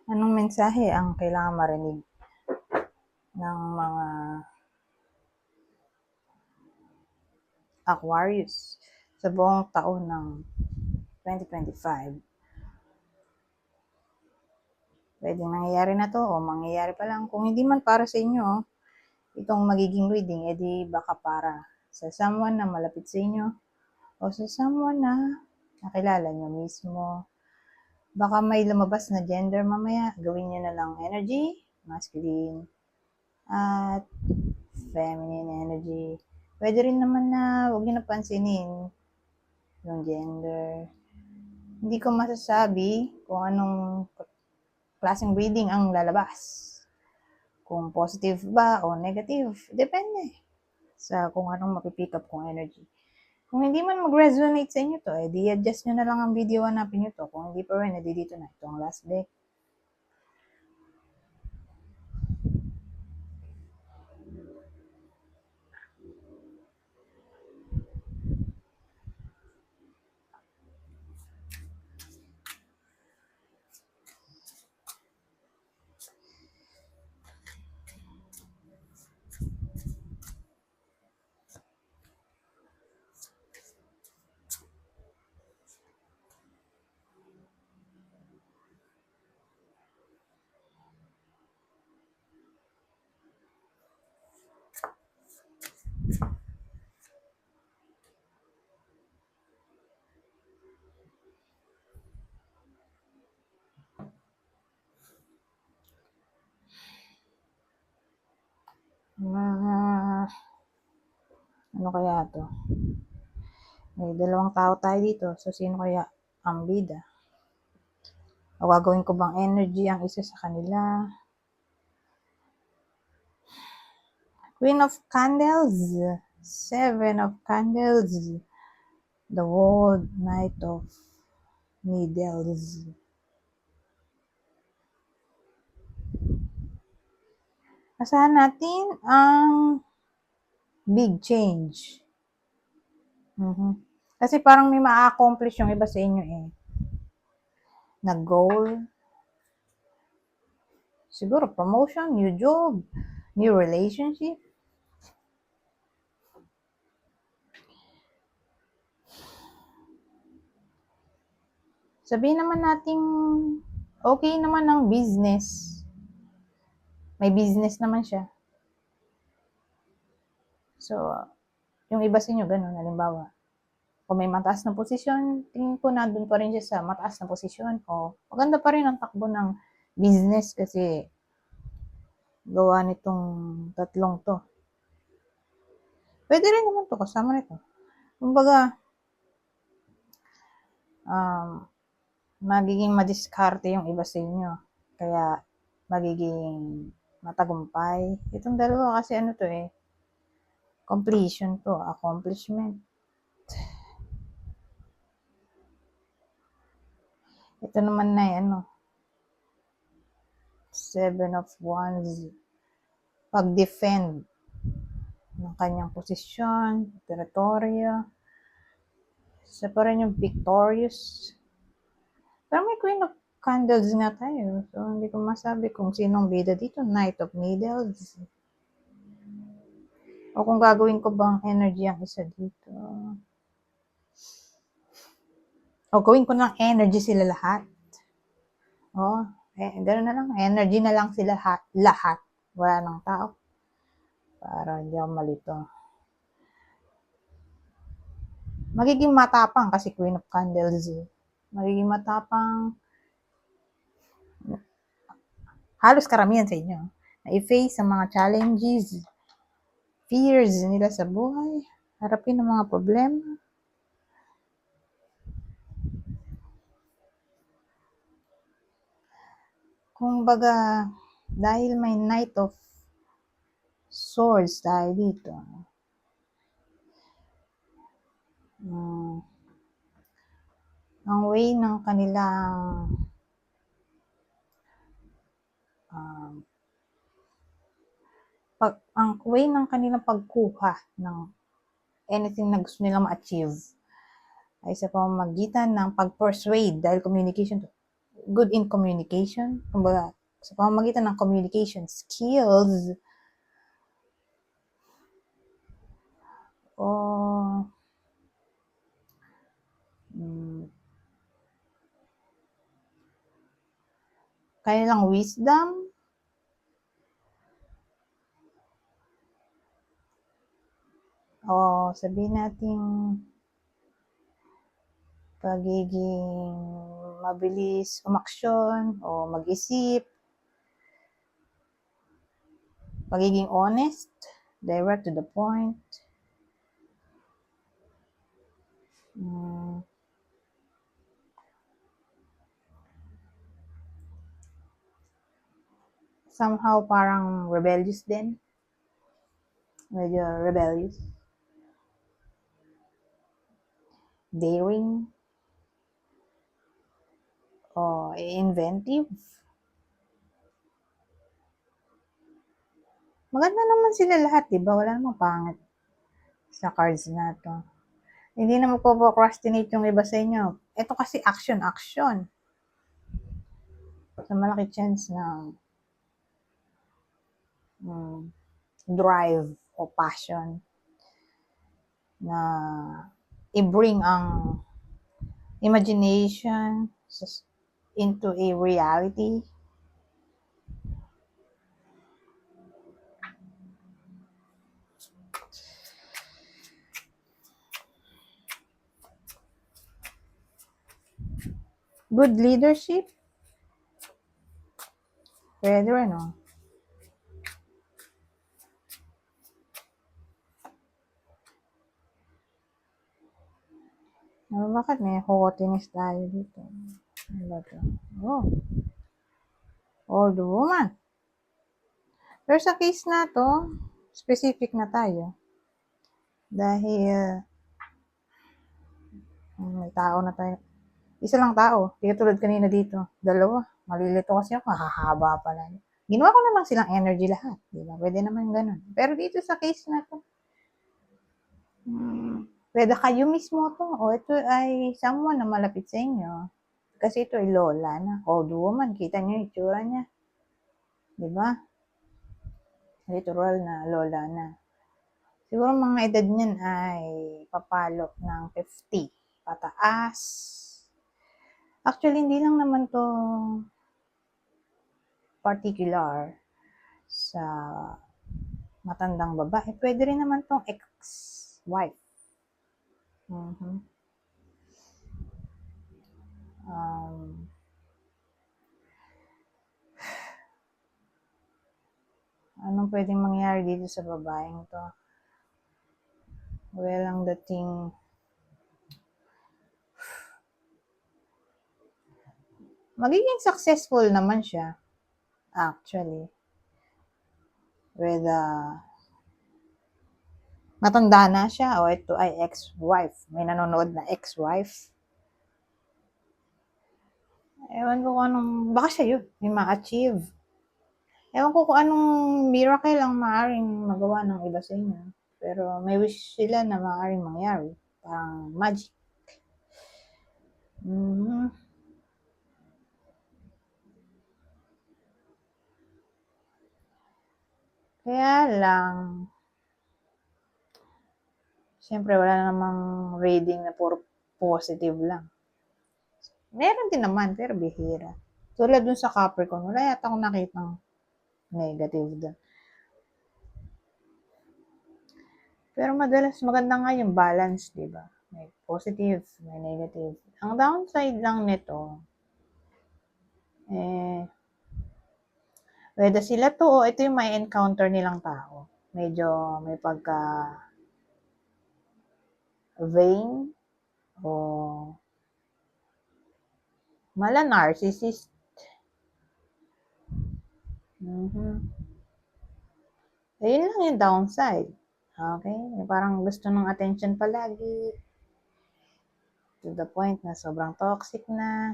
Anong mensahe ang kailangan marinig ng mga Aquarius sa buong taon ng 2025? Pwedeng nangyayari na to o mangyayari pa lang. Kung hindi man para sa inyo, itong magiging reading, edi baka para sa someone na malapit sa inyo o sa someone na nakilala nyo mismo. Baka may lumabas na gender mamaya, gawin nyo na lang energy, masculine, at feminine energy. Pwede rin naman na huwag nyo napansinin yung gender. Hindi ko masasabi kung anong klaseng reading ang lalabas. Kung positive ba o negative, depende sa kung anong mapipick up kong energy. Kung hindi man mag-resonate sa inyo to, edi adjust nyo na lang ang video, hanapin nyo to. Kung hindi pa rin, edi dito na. Ito ang last deck. Ano kaya to? May dalawang tao tayo dito. So, sino kaya ang bida? O gagawin ko bang energy ang isa sa kanila? Queen of Candles, Seven of Candles, the World, Knight of Needles. Asahan natin ang big change. Kasi parang may ma-accomplish yung iba sa inyo na goal. Siguro promotion, new job, new relationship. Sabihin naman natin okay naman ang business. May business naman siya. So, yung iba sa inyo, ganun, halimbawa, kung may mataas na posisyon, tingin ko nandun pa rin siya sa mataas na posisyon. O, maganda pa rin ang takbo ng business kasi gawa nitong tatlong to. Pwede rin naman to, kasama nito. Kumbaga, magiging madiskarte yung iba sa inyo. Kaya, magiging matagumpay. Itong dalawa kasi ano to completion to, accomplishment. Ito naman na Seven of Wands. Pag-defend ng kanyang posisyon, teritoryo. Isa pa rin yung victorious. Pero may Queen of Candles nga tayo. So, hindi ko masabi kung sinong bida dito. Knight of Needles. O kung gagawin ko bang energy ang isa dito. O gawin ko ng energy sila lahat. Gano'n na lang. Energy na lang sila lahat. Wala nang tao. Para hindi ako malito. Magiging matapang kasi Queen of Candles. Magiging matapang. Halos karamihan sa inyo. Na i-face ang mga challenges, fears nila sa buhay. Harapin ang mga problema. Kung baga, dahil may Knight of Swords tayo dito. Ang way ng kanilang ang way ng kanilang pagkuha ng anything na gusto nilang ma-achieve ay sa pamamagitan ng pag-persuade dahil communication to. good in communication, kumbaga, sa pamamagitan ng communication skills, o kanilang wisdom, o sabihin natin pagiging mabilis umaksyon o mag-isip, pagiging honest, direct to the point, somehow parang rebellious din, medyo rebellious, daring, o inventive. Maganda naman sila lahat, di ba? Wala namang pangit sa cards na to. Hindi na magpo-procrastinate yung iba sa inyo. Ito kasi action. So, malaki chance na drive o passion na i-bring ang imagination into a reality. Good leadership. Pwede rin, no? Bakit may haughtiness tayo dito? Ano ba ito? Oh. Old woman. Pero sa case na to, specific na tayo. Dahil may tao na tayo. Isa lang tao. Di tulad kanina dito. Dalawa. Malilito kasi ako. Hahaba pala. Ginawa ko naman silang energy lahat. Diba? Pwede naman ganun. Pero dito sa case na to, pwede kayo mismo to. O ito ay someone na malapit sa inyo. Kasi ito ay lola na. Old woman. Kita nyo yung itsura niya. Diba? Literal na lola na. Siguro mga edad niyan ay papalo ng 50 pataas. Actually, hindi lang naman to particular sa matandang babae. Pwede rin naman tong ex-wife. Anong pwedeng mangyari dito sa babaeng to? Well, ang dating magiging successful naman siya. Actually. With matanda na siya o ito ay ex-wife. May nanonood na ex-wife. Ewan ko kung anong, baka siya yun, may ma-achieve. Ewan ko kung anong miracle ang maaaring magawa ng iba sa inyo. Pero may wish sila na maaaring mangyari. Parang magic. Kaya lang, siyempre wala namang reading na puro positive lang. Meron din naman, pero bihira. Tulad dun sa Capricorn, wala yata akong nakitang negative dun. Pero madalas maganda nga yung balance, di ba? May positive, may negative. Ang downside lang nito, whether sila to o ito yung may encounter nilang tao. Medyo may pagka vain o mala narcissist. Ayun lang yung downside. Okay? Parang gusto ng attention palagi. To the point na sobrang toxic na.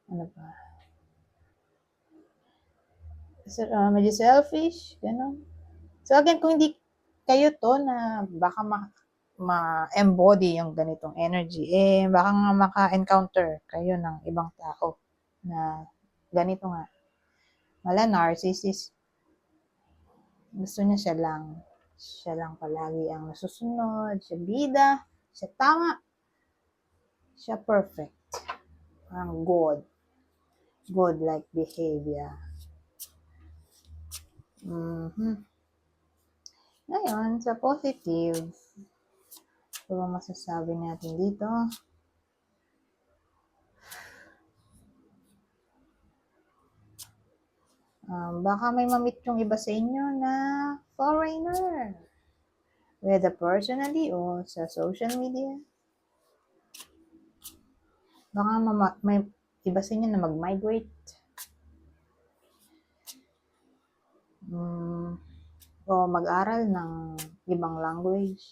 Ano pa? Medyo selfish. Gano'n. So again, kung hindi kayo to na baka ma-embody yung ganitong energy, baka nga maka-encounter kayo ng ibang tao na ganito nga. Wala, narcissist. Gusto niya siya lang. Siya lang palagi ang nasusunod. Siya bida. Siya tama. Siya perfect. Parang God. God-like behavior. Ngayon, sa positive, ano ba masasabi natin dito? Baka may mamit yung iba sa inyo na foreigner. Whether personally o sa social media. Baka may iba sa inyo na mag-migrate. O mag-aral ng ibang language.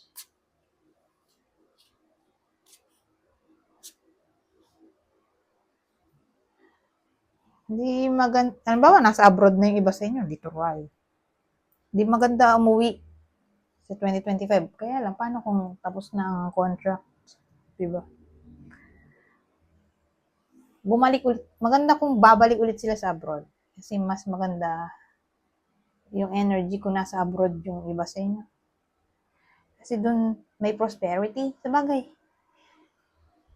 Hindi maganda, halimbawa nasa abroad na yung iba sa inyo, dito try. Hindi maganda umuwi sa 2025. Kaya lang, paano kung tapos na ang contract? Diba? Bumalik ulit. Maganda kung babalik ulit sila sa abroad. Kasi mas maganda yung energy kung nasa abroad yung iba sa inyo. Kasi doon may prosperity. Sabagay.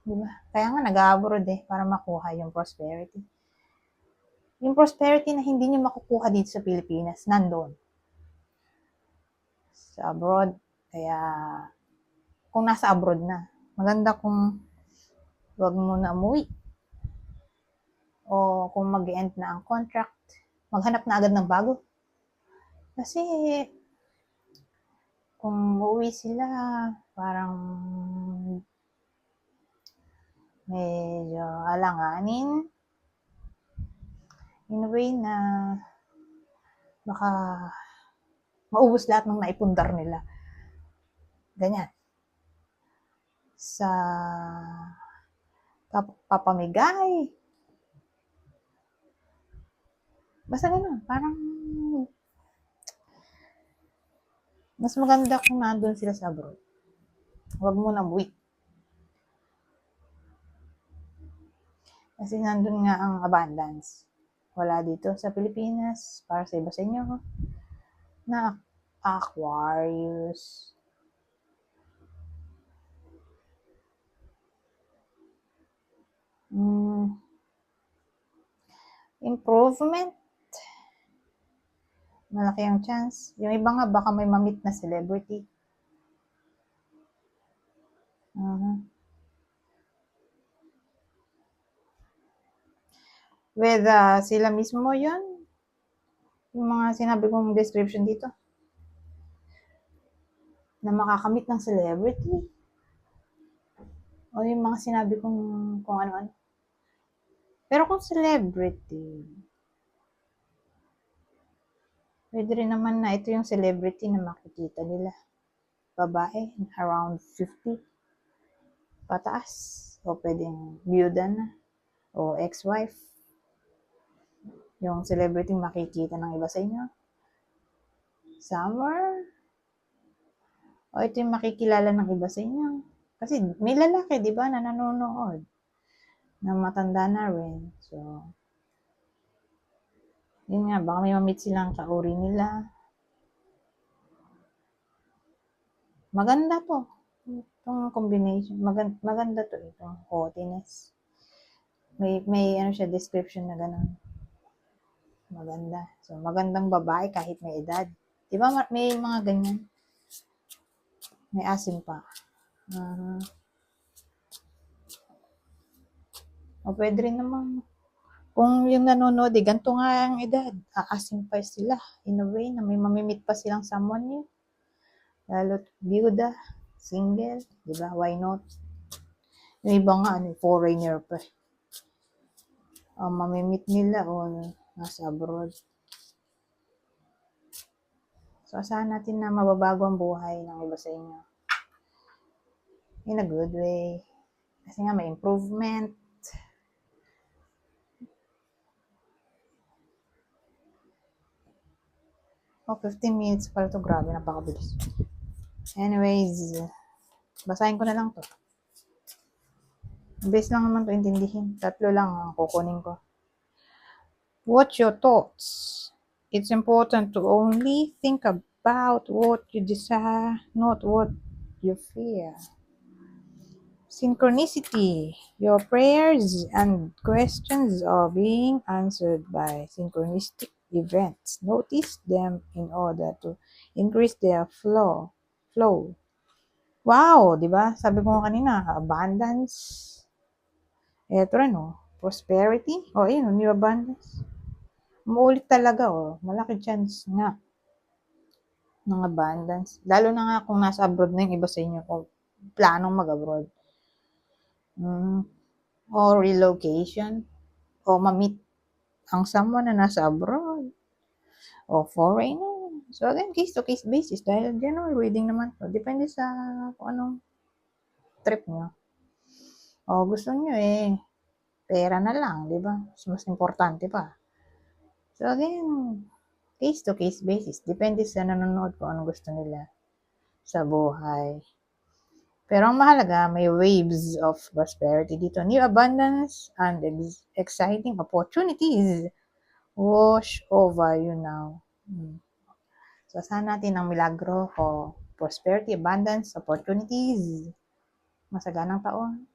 Diba? Kaya nga nag-abroad para makuha yung prosperity. Yung prosperity na hindi nyo makukuha dito sa Pilipinas, nandoon. Sa abroad. Kaya, kung nasa abroad na, maganda kung wag mo na umuwi. O kung mag-end na ang contract, maghanap na agad ng bago. Kasi, kung uuwi sila, parang medyo alanganin. In a way na baka maubos lahat ng naipundar nila. Ganyan. Sa papamigay. Basta ganun. Parang mas maganda kung nandun sila sa abroad. Huwag mo na umuwi. Kasi nandun nga ang abundance. Wala dito sa Pilipinas. Para sa iba sa inyo. Na Aquarius. Improvement. Malaki ang chance. Yung iba nga baka may mamit na celebrity. Whether sila mismo yun, yung mga sinabi kong description dito, na makakamit ng celebrity, o yung mga sinabi kong kung ano-ano. Pero kung celebrity, pwede rin naman na ito yung celebrity na makikita nila. Babae, around 50 pataas. O pwedeng byuda na. O ex-wife. Yung celebrity makikita ng iba sa inyo. Somewhere. O ito yung makikilala ng iba sa inyo. Kasi may lalaki, di ba, na nanonood. Na matanda na rin. So, yun nga, baka may mamit silang kauri nila. Maganda to. Itong combination. Maganda to. Itong haughtiness. May ano siya, description na ganun. Maganda. So, magandang babae kahit may edad. Diba may mga ganyan? May asim pa. O pwede rin naman. Kung yung nanonood, ganito nga ang edad. Aasim pa sila. In a way na may mamimit pa silang someone new. Lalo't byuda, single, diba? Why not? Yung iba nga, foreigner pa. Mamimit nila o nasa abroad. So, asahan natin na mababago ang buhay ng iba sa inyo. In a good way. Kasi nga may improvement. Oh, 15 minutes pala to. Grabe, napakabilis. Anyways, Basahin ko na lang to. Base lang naman to intindihin. 3 lang ang kukunin ko. What's your thoughts? It's important to only think about what you desire, not what you fear. Synchronicity. Your prayers and questions are being answered by synchronistic events. Notice them in order to increase their flow. Wow, 'di ba? Sabi ko kanina, abundance. Eto rin, oh. Prosperity. Oh, yun, new abundance. Umuulit talaga, oh. Malaki chance nga ng abundance. Lalo na nga kung nasa abroad na yung iba sa inyo, o planong mag-abroad. O relocation, o ma-meet ang someone na nasa abroad, o foreigner. So again, case-to-case basis, dahil general reading naman to. Depende sa kung anong trip nyo. O gusto nyo pera na lang, di ba? Mas importante pa. So again, case-to-case basis. Depende sa nanonood kung anong gusto nila sa buhay. Pero ang mahalaga, may waves of prosperity dito. New abundance and exciting opportunities wash over you now. So, saan natin ang milagro o prosperity, abundance, opportunities. Masaganang taon.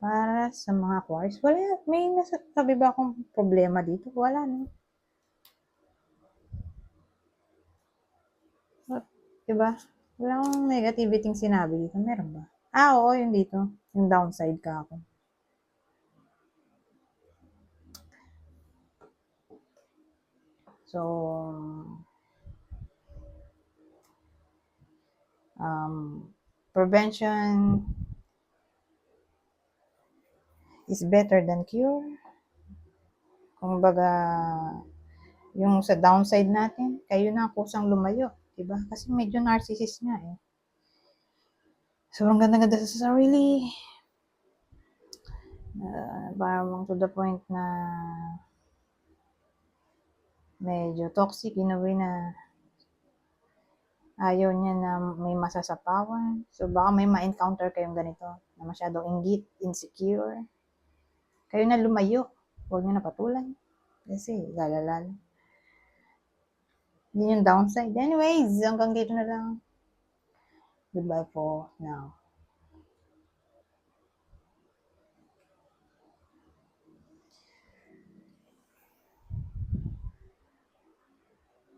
Para sa mga Aquarius, wala. May nasabi ba akong problema dito? Wala, no? Diba? Wala akong negativity sinabi dito. Meron ba? Oo, yun dito. Yung downside ka ako. So, prevention is better than cure. Kung baga, yung sa downside natin, kayo na kusang lumayo. Diba? Kasi medyo narcissist nga eh. Sobrang ganda-ganda sa sarili. Parang to the point na medyo toxic in a way na ayaw niya na may masasapawan. So, baka may ma-encounter kayong ganito na masyadong inggit, insecure. Kayo na lumayo. Huwag niyo na patulan. Kasi, lalala. Yun yung downside. Anyways, hanggang dito na lang. Goodbye for now.